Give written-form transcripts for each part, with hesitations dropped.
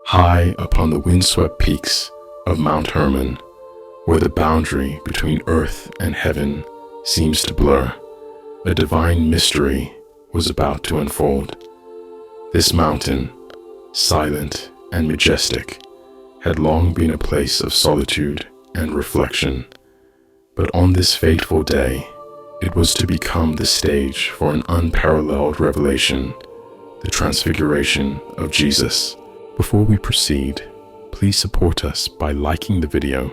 high upon the windswept peaks of Mount Hermon, where the boundary between earth and heaven seems to blur, a divine mystery was about to unfold. This mountain, silent and majestic, had long been a place of solitude and reflection, but on this fateful day, it was to become the stage for an unparalleled revelation, the Transfiguration of Jesus. Before we proceed, please support us by liking the video,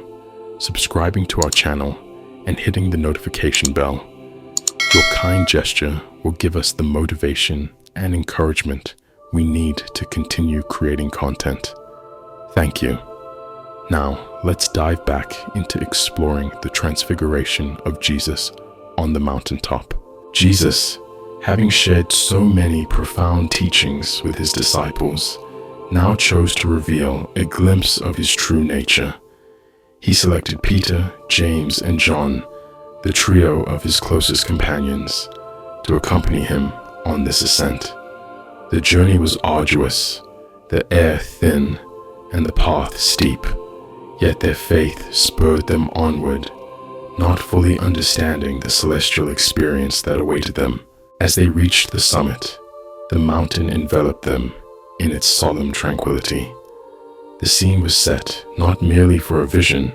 subscribing to our channel, and hitting the notification bell. Your kind gesture will give us the motivation and encouragement we need to continue creating content. Thank you. Now, let's dive back into exploring the Transfiguration of Jesus on the mountaintop. Jesus, having shared so many profound teachings with his disciples, now chose to reveal a glimpse of his true nature. He selected Peter, James, and John, the trio of his closest companions, to accompany him on this ascent. The journey was arduous, the air thin, and the path steep, yet their faith spurred them onward, not fully understanding the celestial experience that awaited them. As they reached the summit, the mountain enveloped them in its solemn tranquility. The scene was set not merely for a vision,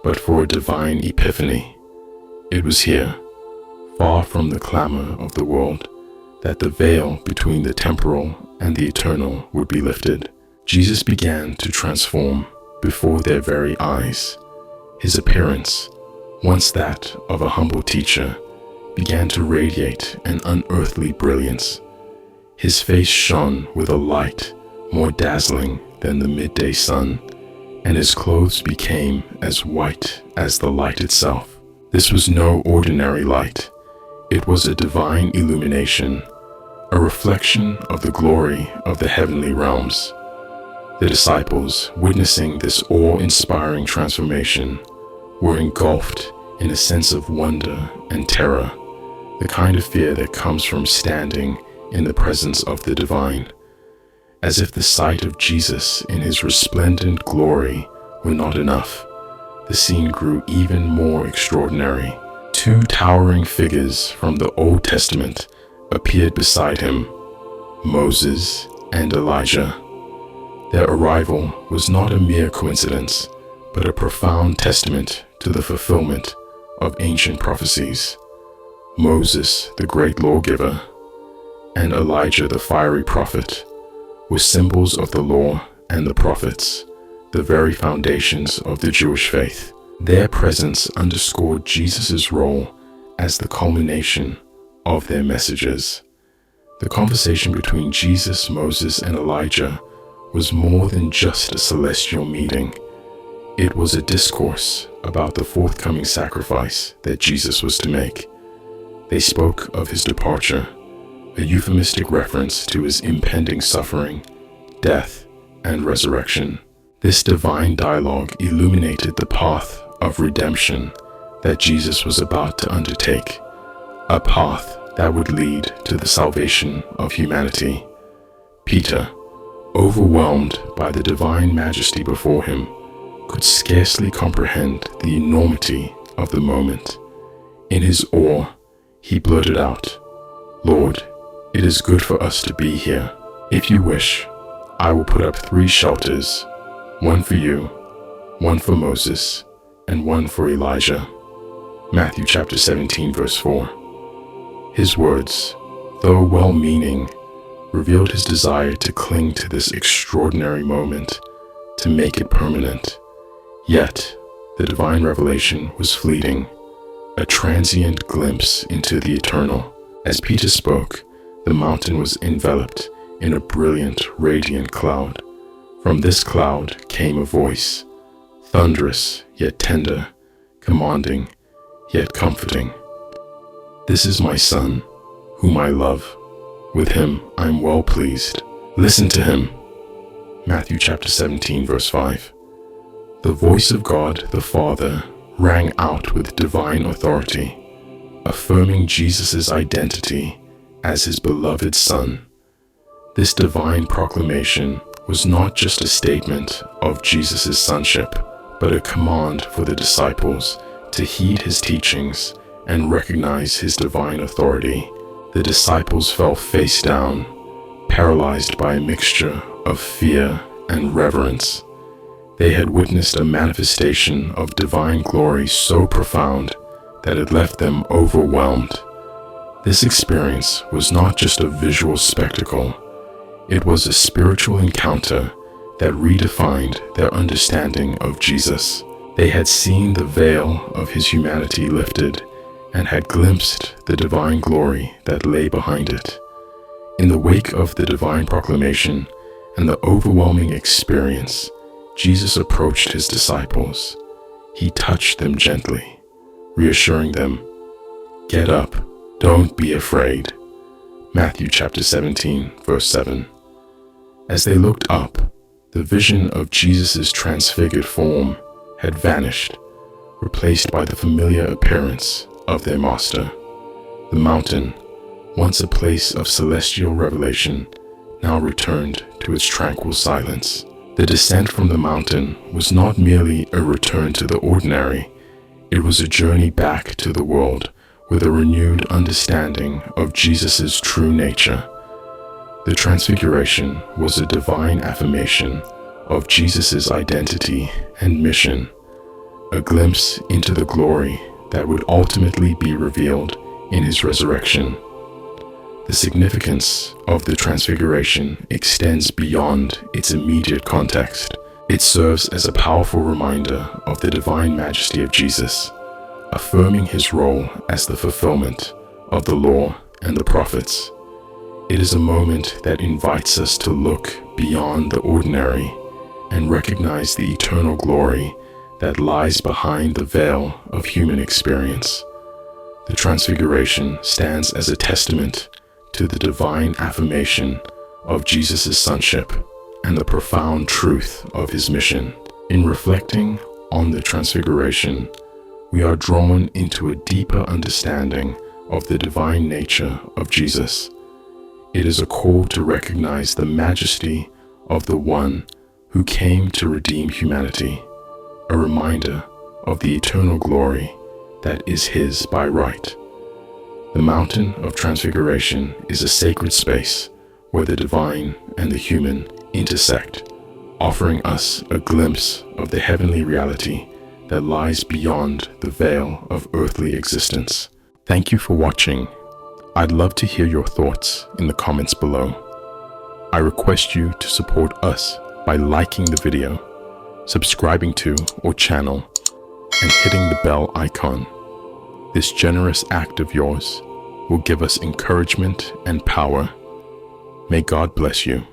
but for a divine epiphany. It was here, far from the clamor of the world, that the veil between the temporal and the eternal would be lifted. Jesus began to transform before their very eyes. His appearance, once that of a humble teacher, began to radiate an unearthly brilliance. His face shone with a light more dazzling than the midday sun, and his clothes became as white as the light itself. This was no ordinary light. It was a divine illumination, a reflection of the glory of the heavenly realms. The disciples, witnessing this awe-inspiring transformation, were engulfed in a sense of wonder and terror, the kind of fear that comes from standing in the presence of the divine. As if the sight of Jesus in his resplendent glory were not enough, the scene grew even more extraordinary. Two towering figures from the Old Testament appeared beside him, Moses and Elijah. Their arrival was not a mere coincidence, but a profound testament to the fulfillment of ancient prophecies. Moses, the great lawgiver, and Elijah, the fiery prophet, were symbols of the law and the prophets, the very foundations of the Jewish faith. Their presence underscored Jesus' role as the culmination of their messages. The conversation between Jesus, Moses, and Elijah was more than just a celestial meeting. It was a discourse about the forthcoming sacrifice that Jesus was to make. They spoke of his departure, a euphemistic reference to his impending suffering, death, and resurrection. This divine dialogue illuminated the path of redemption that Jesus was about to undertake, a path that would lead to the salvation of humanity. Peter, overwhelmed by the divine majesty before him, could scarcely comprehend the enormity of the moment. In his awe, he blurted out, "Lord, it is good for us to be here. If you wish, I will put up 3 shelters, one for you, one for Moses, and one for Elijah." Matthew chapter 17, verse 4. His words, though well-meaning, revealed his desire to cling to this extraordinary moment, to make it permanent. Yet, the divine revelation was fleeting, a transient glimpse into the eternal. As Peter spoke, the mountain was enveloped in a brilliant, radiant cloud. From this cloud came a voice, thunderous yet tender, commanding yet comforting. "This is my Son, whom I love. With him I am well pleased. Listen to him." Matthew chapter 17, verse 5. The voice of God the Father rang out with divine authority, affirming Jesus' identity as his beloved Son. This divine proclamation was not just a statement of Jesus' sonship, but a command for the disciples to heed his teachings and recognize his divine authority. The disciples fell face down, paralyzed by a mixture of fear and reverence. They had witnessed a manifestation of divine glory so profound that it left them overwhelmed. This experience was not just a visual spectacle, it was a spiritual encounter that redefined their understanding of Jesus. They had seen the veil of his humanity lifted and had glimpsed the divine glory that lay behind it. In the wake of the divine proclamation and the overwhelming experience, Jesus approached his disciples. He touched them gently, reassuring them, "Get up, don't be afraid." Matthew chapter 17, verse 7. As they looked up, the vision of Jesus' transfigured form had vanished, replaced by the familiar appearance of their master. The mountain, once a place of celestial revelation, now returned to its tranquil silence. The descent from the mountain was not merely a return to the ordinary, it was a journey back to the world with a renewed understanding of Jesus' true nature. The Transfiguration was a divine affirmation of Jesus' identity and mission, a glimpse into the glory that would ultimately be revealed in his resurrection. The significance of the Transfiguration extends beyond its immediate context. It serves as a powerful reminder of the divine majesty of Jesus, affirming his role as the fulfillment of the law and the prophets. It is a moment that invites us to look beyond the ordinary and recognize the eternal glory that lies behind the veil of human experience. The Transfiguration stands as a testament to the divine affirmation of Jesus' sonship and the profound truth of his mission. In reflecting on the Transfiguration, we are drawn into a deeper understanding of the divine nature of Jesus. It is a call to recognize the majesty of the one who came to redeem humanity, a reminder of the eternal glory that is his by right. The mountain of Transfiguration is a sacred space where the divine and the human intersect, offering us a glimpse of the heavenly reality that lies beyond the veil of earthly existence. Thank you for watching. I'd love to hear your thoughts in the comments below. I request you to support us by liking the video, subscribing to our channel, and hitting the bell icon. This generous act of yours will give us encouragement and power. May God bless you.